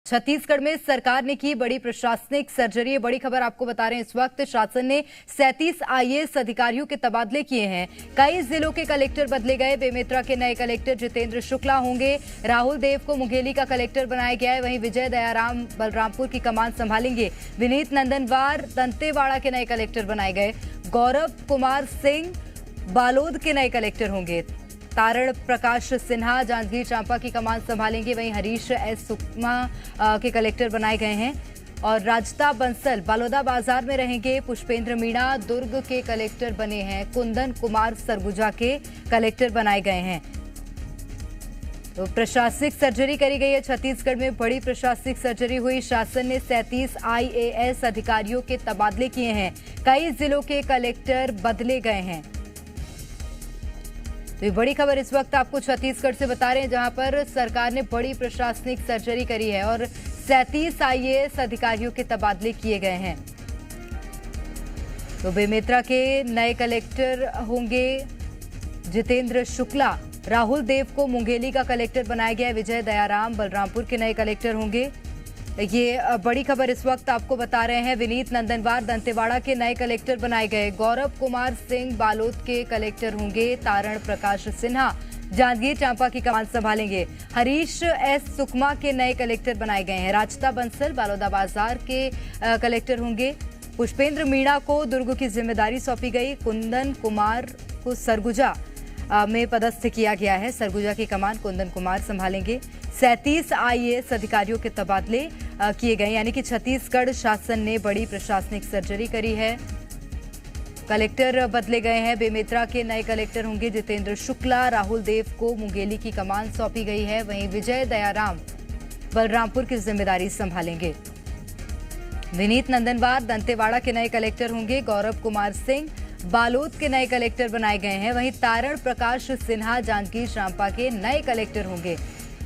छत्तीसगढ़ में सरकार ने की बड़ी प्रशासनिक सर्जरी। बड़ी खबर आपको बता रहे हैं, इस वक्त शासन ने 37 आईएएस अधिकारियों के तबादले किए हैं। कई जिलों के कलेक्टर बदले गए। बेमेतरा के नए कलेक्टर जितेंद्र शुक्ला होंगे। राहुल देव को मुंगेली का कलेक्टर बनाया गया है। वहीं विजय दयाराम बलरामपुर की कमान संभालेंगे। विनीत नंदनवार दंतेवाड़ा के नए कलेक्टर बनाए गए। गौरव कुमार सिंह बालोद के नए कलेक्टर होंगे। तारण प्रकाश सिन्हा जांजगीर चांपा की कमान संभालेंगे। वहीं हरीश एस सुकमा के कलेक्टर बनाए गए हैं और राजता बंसल बालोदा बाजार में रहेंगे। पुष्पेंद्र मीणा दुर्ग के कलेक्टर बने हैं। कुंदन कुमार सरगुजा के कलेक्टर बनाए गए हैं। तो प्रशासनिक सर्जरी करी गई है। छत्तीसगढ़ में बड़ी प्रशासनिक सर्जरी हुई। शासन ने 37 आईएएस अधिकारियों के तबादले किए हैं। कई जिलों के कलेक्टर बदले गए हैं। तो ये बड़ी खबर इस वक्त आपको छत्तीसगढ़ से बता रहे हैं, जहां पर सरकार ने बड़ी प्रशासनिक सर्जरी करी है और 37 आईएएस अधिकारियों के तबादले किए गए हैं। तो बेमेतरा के नए कलेक्टर होंगे जितेंद्र शुक्ला। राहुल देव को मुंगेली का कलेक्टर बनाया गया है। विजय दयाराम बलरामपुर के नए कलेक्टर होंगे। ये बड़ी खबर इस वक्त आपको बता रहे हैं। विनीत नंदनवार दंतेवाड़ा के नए कलेक्टर बनाए गए। गौरव कुमार सिंह बालोद के कलेक्टर होंगे। तारण प्रकाश सिन्हा जांजगीर चांपा की कमान संभालेंगे। हरीश एस सुकमा के नए कलेक्टर बनाए गए हैं। राजता बंसल बालोदा बाजार के कलेक्टर होंगे। पुष्पेंद्र मीणा को दुर्ग की जिम्मेदारी सौंपी गई। कुंदन कुमार को सरगुजा में पदस्थ किया गया है। सरगुजा की कमान कुंदन कुमार संभालेंगे। 37 आईएएस अधिकारियों के तबादले किए गए, यानी कि छत्तीसगढ़ शासन ने बड़ी प्रशासनिक सर्जरी करी है। कलेक्टर बदले गए हैं। बेमेतरा के नए कलेक्टर होंगे जितेंद्र शुक्ला। राहुल देव को मुंगेली की कमान सौंपी गई है। वहीं विजय दयाराम बलरामपुर की जिम्मेदारी संभालेंगे। विनीत नंदनवार दंतेवाड़ा के नए कलेक्टर होंगे। गौरव कुमार सिंह बालोद के नए कलेक्टर बनाए गए हैं। वहीं तारण प्रकाश सिन्हा जांजगीर चांपा के नए कलेक्टर होंगे।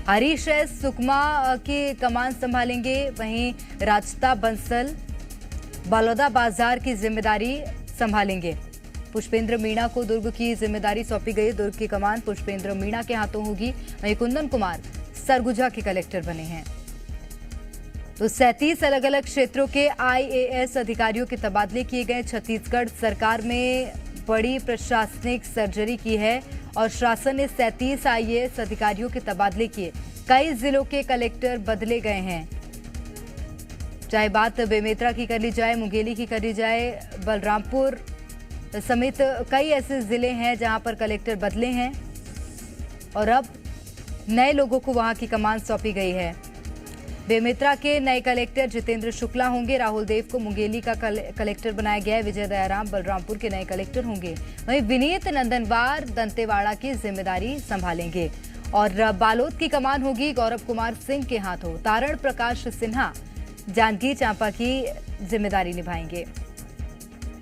हरीश एस सुकमा की कमान संभालेंगे। वहीं राजता बंसल बालोदा बाजार की जिम्मेदारी संभालेंगे। पुष्पेंद्र मीणा को दुर्ग की जिम्मेदारी सौंपी गई। दुर्ग की कमान पुष्पेंद्र मीणा के हाथों होगी। वहीं कुंदन कुमार सरगुजा के कलेक्टर बने हैं। तो 37 अलग अलग क्षेत्रों के आईएएस अधिकारियों के तबादले किए गए। छत्तीसगढ़ सरकार में बड़ी प्रशासनिक सर्जरी की है और शासन ने 37 आईएएस अधिकारियों के तबादले किए। कई जिलों के कलेक्टर बदले गए हैं। चाहे बात बेमेतरा की कर ली जाए, मुंगेली की कर ली जाए, बलरामपुर समेत कई ऐसे जिले हैं जहां पर कलेक्टर बदले हैं और अब नए लोगों को वहां की कमान सौंपी गई है। बेमेतरा के नए कलेक्टर जितेंद्र शुक्ला होंगे। राहुल देव को मुंगेली का कलेक्टर बनाया गया है। विजय दयाराम बलरामपुर के नए कलेक्टर होंगे। वहीं विनीत नंदनवार दंतेवाड़ा की जिम्मेदारी संभालेंगे और बालोद की कमान होगी गौरव कुमार सिंह के हाथों। तारण प्रकाश सिन्हा जांजगीर चांपा की जिम्मेदारी निभाएंगे।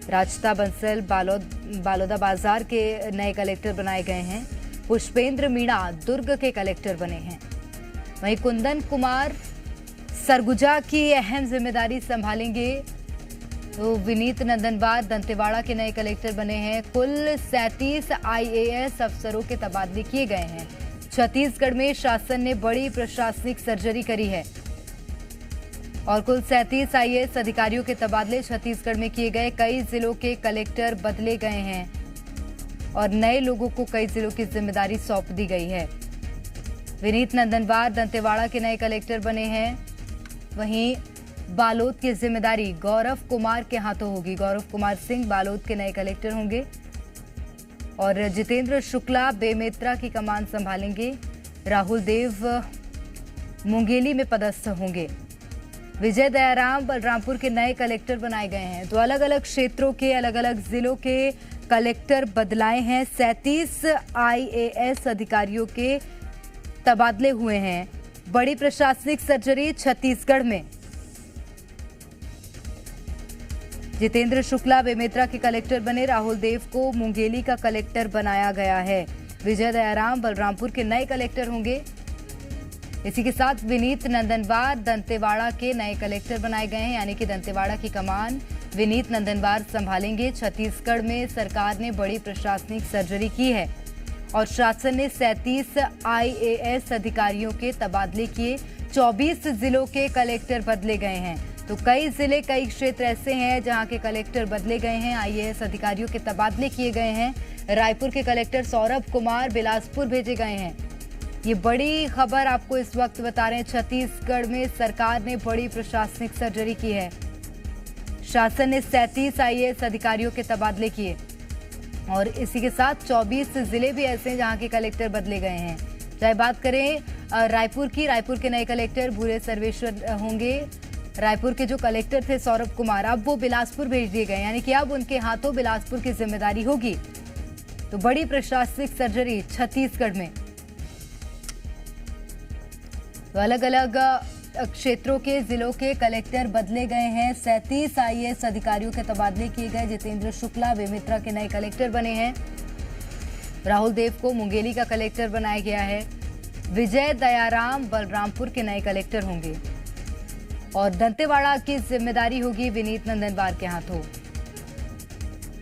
राजता बंसल बालोदा बाजार के नए कलेक्टर बनाए गए हैं। पुष्पेंद्र मीणा दुर्ग के कलेक्टर बने हैं। वहीं कुंदन कुमार सरगुजा की अहम जिम्मेदारी संभालेंगे। तो विनीत नंदनवार दंतेवाड़ा के नए कलेक्टर बने हैं। कुल 37 आईएएस अफसरों के तबादले किए गए हैं। छत्तीसगढ़ में शासन ने बड़ी प्रशासनिक सर्जरी करी है और कुल 37 आईएएस अधिकारियों के तबादले छत्तीसगढ़ में किए गए। कई जिलों के कलेक्टर बदले गए हैं और नए लोगों को कई जिलों की जिम्मेदारी सौंप दी गई है। विनीत नंदनवार दंतेवाड़ा के नए कलेक्टर बने हैं। वहीं बालोद की जिम्मेदारी गौरव कुमार के हाथों होगी। गौरव कुमार सिंह बालोद के नए कलेक्टर होंगे और जितेंद्र शुक्ला बेमेतरा की कमान संभालेंगे। राहुल देव मुंगेली में पदस्थ होंगे। विजय दयाराम बलरामपुर के नए कलेक्टर बनाए गए हैं। तो अलग अलग क्षेत्रों के अलग अलग जिलों के कलेक्टर बदलाए हैं। 37 आईएएस अधिकारियों के तबादले हुए हैं। बड़ी प्रशासनिक सर्जरी छत्तीसगढ़ में। जितेंद्र शुक्ला बेमेतरा के कलेक्टर बने। राहुल देव को मुंगेली का कलेक्टर बनाया गया है। विजय दयाराम बलरामपुर के नए कलेक्टर होंगे। इसी के साथ विनीत नंदनवार दंतेवाड़ा के नए कलेक्टर बनाए गए हैं, यानी कि दंतेवाड़ा की कमान विनीत नंदनवार संभालेंगे। छत्तीसगढ़ में सरकार ने बड़ी प्रशासनिक सर्जरी की है और शासन ने 37 आईएएस अधिकारियों के तबादले किए। 24 जिलों के कलेक्टर बदले गए हैं। तो कई जिले, कई क्षेत्र ऐसे हैं जहां के कलेक्टर बदले गए हैं, आईएएस अधिकारियों के तबादले किए गए हैं। रायपुर के कलेक्टर सौरभ कुमार बिलासपुर भेजे गए हैं। ये बड़ी खबर आपको इस वक्त बता रहे हैं। छत्तीसगढ़ में सरकार ने बड़ी प्रशासनिक सर्जरी की है। शासन ने 37 आईएएस अधिकारियों के तबादले किए और इसी के साथ 24 जिले भी ऐसे हैं जहां के कलेक्टर बदले गए हैं। चाहे बात करें रायपुर की, रायपुर के नए कलेक्टर भूरे सर्वेश्वर होंगे। रायपुर के जो कलेक्टर थे सौरभ कुमार, अब वो बिलासपुर भेज दिए गए, यानी कि अब उनके हाथों बिलासपुर की जिम्मेदारी होगी। तो बड़ी प्रशासनिक सर्जरी छत्तीसगढ़ में। तो अलग अलग क्षेत्रों के जिलों के कलेक्टर बदले गए हैं। 37 आईएएस अधिकारियों के तबादले किए गए। जितेंद्र शुक्ला बेमेतरा के नए कलेक्टर बने हैं। राहुल देव को मुंगेली का कलेक्टर बनाया गया है। विजय दयाराम बलरामपुर के नए कलेक्टर होंगे और दंतेवाड़ा की जिम्मेदारी होगी विनीत नंदनवार के हाथों।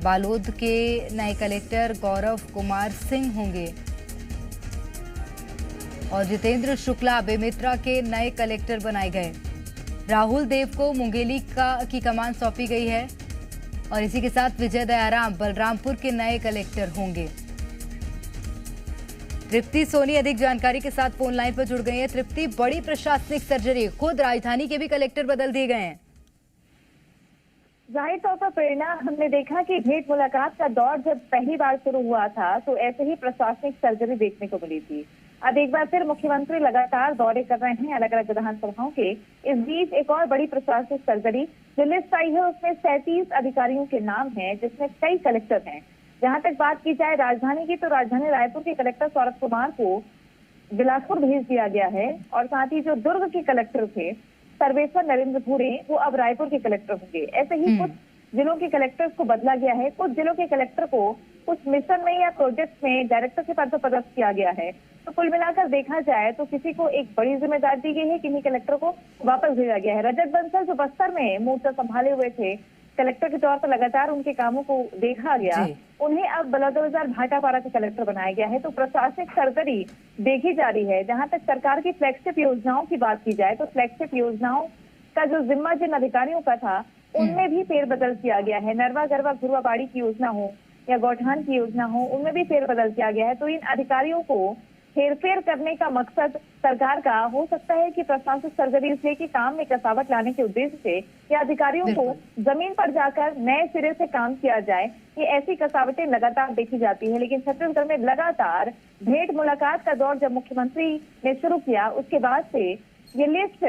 बालोद के नए कलेक्टर गौरव कुमार सिंह होंगे और जितेंद्र शुक्ला बेमेतरा के नए कलेक्टर बनाए गए। राहुल देव को मुंगेली की कमान सौंपी गई है और इसी के साथ विजय दयाराम बलरामपुर के नए कलेक्टर होंगे। तृप्ति सोनी अधिक जानकारी के साथ फोन लाइन पर जुड़ गई है। तृप्ति, बड़ी प्रशासनिक सर्जरी, खुद राजधानी के भी कलेक्टर बदल दिए गए हैं। जाहिर तौर पर प्रेरणा, हमने देखा कि भेंट मुलाकात का दौर जब पहली बार शुरू हुआ था तो ऐसे ही प्रशासनिक सर्जरी देखने को मिली थी। अब एक बार फिर मुख्यमंत्री लगातार दौरे कर रहे हैं अलग अलग विधानसभाओं के। इस बीच एक और बड़ी प्रशासनिक सर्जरी जो लिस्ट आई है उसमें 37 अधिकारियों के नाम हैं, जिसमें कई कलेक्टर हैं। जहां तक बात की जाए राजधानी की, तो राजधानी रायपुर के कलेक्टर सौरभ कुमार को बिलासपुर भेज दिया गया है और साथ ही जो दुर्ग के कलेक्टर थे सर्वेश्वर नरेंद्र भूरे, वो अब रायपुर के कलेक्टर होंगे। ऐसे ही कुछ जिलों के कलेक्टर्स को बदला गया है। कुछ जिलों के कलेक्टर को कुछ मिशन में या प्रोजेक्ट में डायरेक्टर के पद पर पदस्थ किया गया है। तो कुल मिलाकर देखा जाए तो किसी को एक बड़ी जिम्मेदारी दी गई है, किन्हीं कलेक्टर को वापस भेजा गया है। रजत बंसल जो बस्तर में मोर्चा संभाले हुए थे, कलेक्टर के तौर पर लगातार उनके कामों को देखा गया, उन्हें अब बलौदाबाजार भाटापारा का कलेक्टर बनाया गया है। तो प्रशासनिक सर्जरी देखी जा रही है। जहां तक सरकार की फ्लैगशिप योजनाओं की बात की जाए तो फ्लैगशिप योजनाओं का जो जिम्मा जिन अधिकारियों का था उनमें भी फेरबदल किया गया है। नरवा गरवा घुरवा बाड़ी की योजना हो या गौठान की योजना हो, उनमें भी फेरबदल किया गया है। तो इन अधिकारियों को हेरफेर करने का मकसद सरकार का हो सकता है कि प्रशासनिक सर्जरी इसलिए कि काम में कसावट लाने के उद्देश्य से या अधिकारियों को जमीन पर जाकर नए सिरे से काम किया जाए। ये ऐसी कसावटें लगातार देखी जाती है, लेकिन छत्तीसगढ़ में लगातार भेंट मुलाकात का दौर जब मुख्यमंत्री ने शुरू किया उसके बाद से ये लिस्ट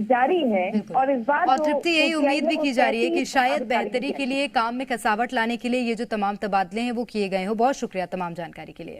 जारी है। और इस बार और तृप्ति, यही उम्मीद भी की जा रही है कि शायद बेहतरी के लिए, काम में कसावट लाने के लिए ये जो तमाम तबादले हैं वो किए गए हो। बहुत शुक्रिया तमाम जानकारी के लिए।